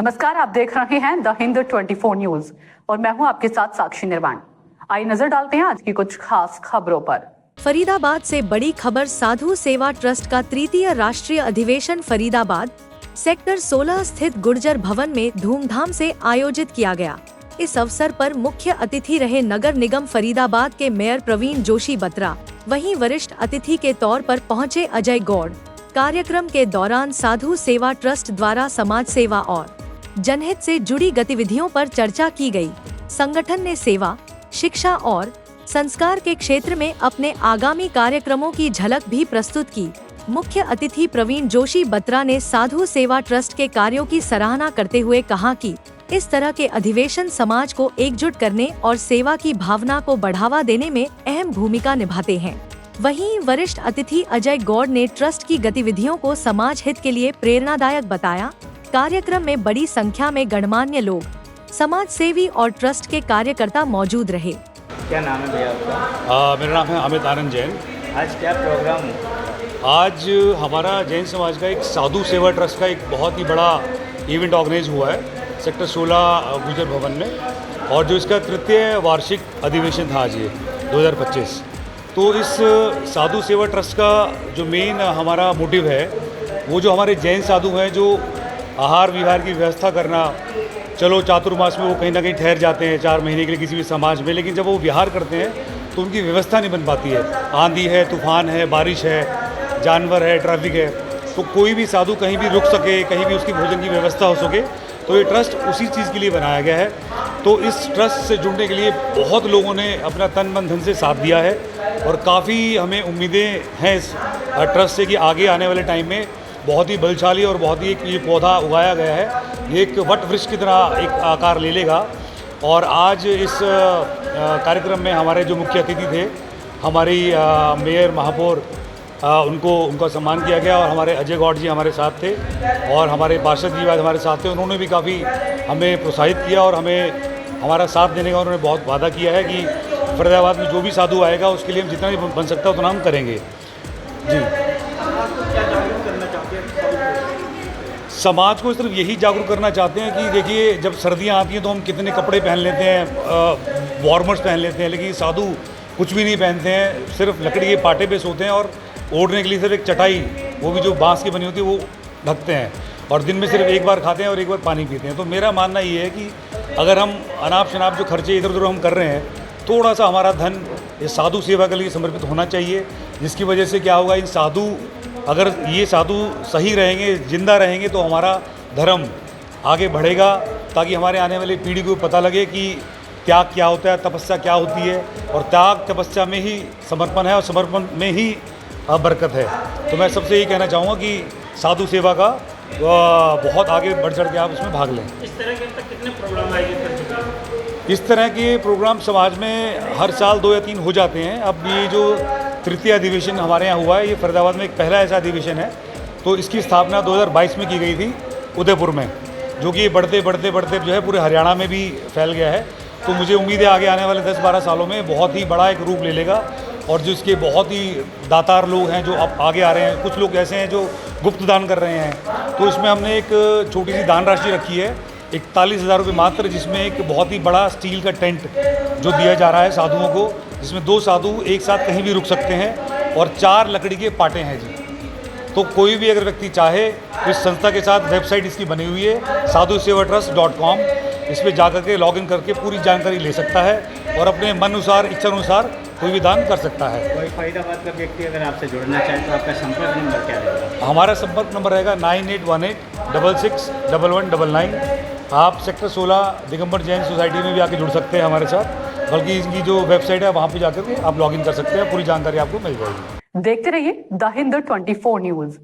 नमस्कार, आप देख रहे हैं द हिंद 24 न्यूज और मैं हूं आपके साथ साक्षी निर्वाण। आइए नजर डालते हैं आज की कुछ खास खबरों पर। फरीदाबाद से बड़ी खबर। साधु सेवा ट्रस्ट का तृतीय राष्ट्रीय अधिवेशन फरीदाबाद सेक्टर 16 स्थित गुर्जर भवन में धूमधाम से आयोजित किया गया। इस अवसर पर मुख्य अतिथि रहे नगर निगम फरीदाबाद के मेयर प्रवीण जोशी बत्रा। वहीं वरिष्ठ अतिथि के तौर पर पहुंचे अजय गौड़। कार्यक्रम के दौरान साधु सेवा ट्रस्ट द्वारा समाज सेवा और जनहित से जुड़ी गतिविधियों पर चर्चा की गई। संगठन ने सेवा, शिक्षा और संस्कार के क्षेत्र में अपने आगामी कार्यक्रमों की झलक भी प्रस्तुत की। मुख्य अतिथि प्रवीण जोशी बत्रा ने साधु सेवा ट्रस्ट के कार्यों की सराहना करते हुए कहा कि इस तरह के अधिवेशन समाज को एकजुट करने और सेवा की भावना को बढ़ावा देने में अहम भूमिका निभाते हैं। वहीं वरिष्ठ अतिथि अजय गौड़ ने ट्रस्ट की गतिविधियों को समाज हित के लिए प्रेरणादायक बताया। कार्यक्रम में बड़ी संख्या में गणमान्य लोग, समाज सेवी और ट्रस्ट के कार्यकर्ता मौजूद रहे। क्या नाम है भैया आपका? मेरा नाम है अमित आनंद जैन। आज क्या प्रोग्राम है? आज हमारा जैन समाज का एक साधु सेवा ट्रस्ट का एक बहुत ही बड़ा इवेंट ऑर्गेनाइज हुआ है सेक्टर 16 गुर्जर भवन में, और जो इसका तृतीय वार्षिक अधिवेशन था आज ये 2025। तो इस साधु सेवा ट्रस्ट का जो मेन हमारा मोटिव है, वो जो हमारे जैन साधु हैं जो आहार विहार की व्यवस्था करना, चलो चातुर्मास में वो कहीं ना कहीं ठहर जाते हैं 4 महीने के लिए किसी भी समाज में, लेकिन जब वो विहार करते हैं तो उनकी व्यवस्था नहीं बन पाती है। आंधी है, तूफान है, बारिश है, जानवर है, ट्रैफिक है, तो कोई भी साधु कहीं भी रुक सके, कहीं भी उसकी भोजन की व्यवस्था हो सके। तो ये ट्रस्ट उसी चीज़ के लिए बनाया गया है। तो इस ट्रस्ट से जुड़ने के लिए बहुत लोगों ने अपना तन मन धन से साथ दिया है, और काफ़ी हमें उम्मीदें हैं इस ट्रस्ट से कि आगे आने वाले टाइम में बहुत ही बलशाली और बहुत ही ये पौधा उगाया गया है, ये एक वट वृक्ष की तरह एक आकार ले लेगा। और आज इस कार्यक्रम में हमारे जो मुख्य अतिथि थे, हमारी मेयर महापौर, उनका सम्मान किया गया, और हमारे अजय गौड़ जी हमारे साथ थे, और हमारे पार्षद जी हमारे साथ थे। उन्होंने भी काफ़ी हमें प्रोत्साहित किया और हमें हमारा साथ देने का उन्होंने बहुत वादा किया है कि फरीदाबाद में जो भी साधु आएगा उसके लिए हम जितना भी बन सकता है उतना हम करेंगे। जी, समाज को सिर्फ यही जागरूक करना चाहते हैं कि देखिए, जब सर्दियां आती हैं तो हम कितने कपड़े पहन लेते हैं, वार्मर्स पहन लेते हैं, लेकिन साधु कुछ भी नहीं पहनते हैं, सिर्फ लकड़ी के पाटे पे सोते हैं और ओढ़ने के लिए सिर्फ एक चटाई, वो भी जो बांस की बनी होती है, वो ढकते हैं, और दिन में सिर्फ एक बार खाते हैं और एक बार पानी पीते हैं। तो मेरा मानना ये है कि अगर हम अनाप शनाप जो खर्चे इधर उधर हम कर रहे हैं, थोड़ा सा हमारा धन इस साधु सेवा के लिए समर्पित होना चाहिए, जिसकी वजह से क्या होगा, इन साधु, अगर ये साधु सही रहेंगे, जिंदा रहेंगे, तो हमारा धर्म आगे बढ़ेगा, ताकि हमारे आने वाली पीढ़ी को पता लगे कि त्याग क्या होता है, तपस्या क्या होती है, और त्याग तपस्या में ही समर्पण है, और समर्पण में ही बरकत है। तो मैं सबसे यही कहना चाहूँगा कि साधु सेवा का बहुत आगे बढ़ चढ़ के आप उसमें भाग लें। इस तरह के अब तक कितने प्रोग्राम आयोजित कर चुके हैं? इस तरह के प्रोग्राम समाज में हर साल 2 या 3 हो जाते हैं। अब ये जो तृतीय अधिवेशन हमारे यहाँ हुआ है, ये फरीदाबाद में एक पहला ऐसा अधिवेशन है। तो इसकी स्थापना 2022 में की गई थी उदयपुर में, जो कि बढ़ते बढ़ते बढ़ते जो है पूरे हरियाणा में भी फैल गया है। तो मुझे उम्मीद है आगे आने वाले 10-12 सालों में बहुत ही बड़ा एक रूप ले लेगा, और जो इसके बहुत ही दातार लोग हैं जो अब आगे आ रहे हैं, कुछ लोग ऐसे हैं जो गुप्त दान कर रहे हैं। तो इसमें हमने एक छोटी सी दान राशि रखी है 41,000 रुपये मात्र, जिसमें एक बहुत ही बड़ा स्टील का टेंट जो दिया जा रहा है साधुओं को, जिसमें 2 साधु एक साथ कहीं भी रुक सकते हैं, और 4 लकड़ी के पाटे हैं जी। तो कोई भी अगर व्यक्ति चाहे तो इस संस्था के साथ वेबसाइट इसकी बनी हुई है sadhusevatrust.com, इस पर जाकर के लॉगिन करके पूरी जानकारी ले सकता है, और अपने मन अनुसार, इच्छा अनुसार कोई भी दान कर सकता है। कोई फरीदाबाद का व्यक्ति अगर आपसे जुड़ना चाहे तो आपका संपर्क नंबर क्या रहेगा? हमारा संपर्क नंबर रहेगा 9818661199। आप सेक्टर 16 दिगंबर जैन सोसाइटी में भी आके जुड़ सकते हैं हमारे साथ, बल्कि इसकी जो वेबसाइट है वहाँ पे जाकर के आप लॉगिन कर सकते हैं, पूरी जानकारी आपको मिल जाएगी। देखते रहिए द हिंद 24 न्यूज।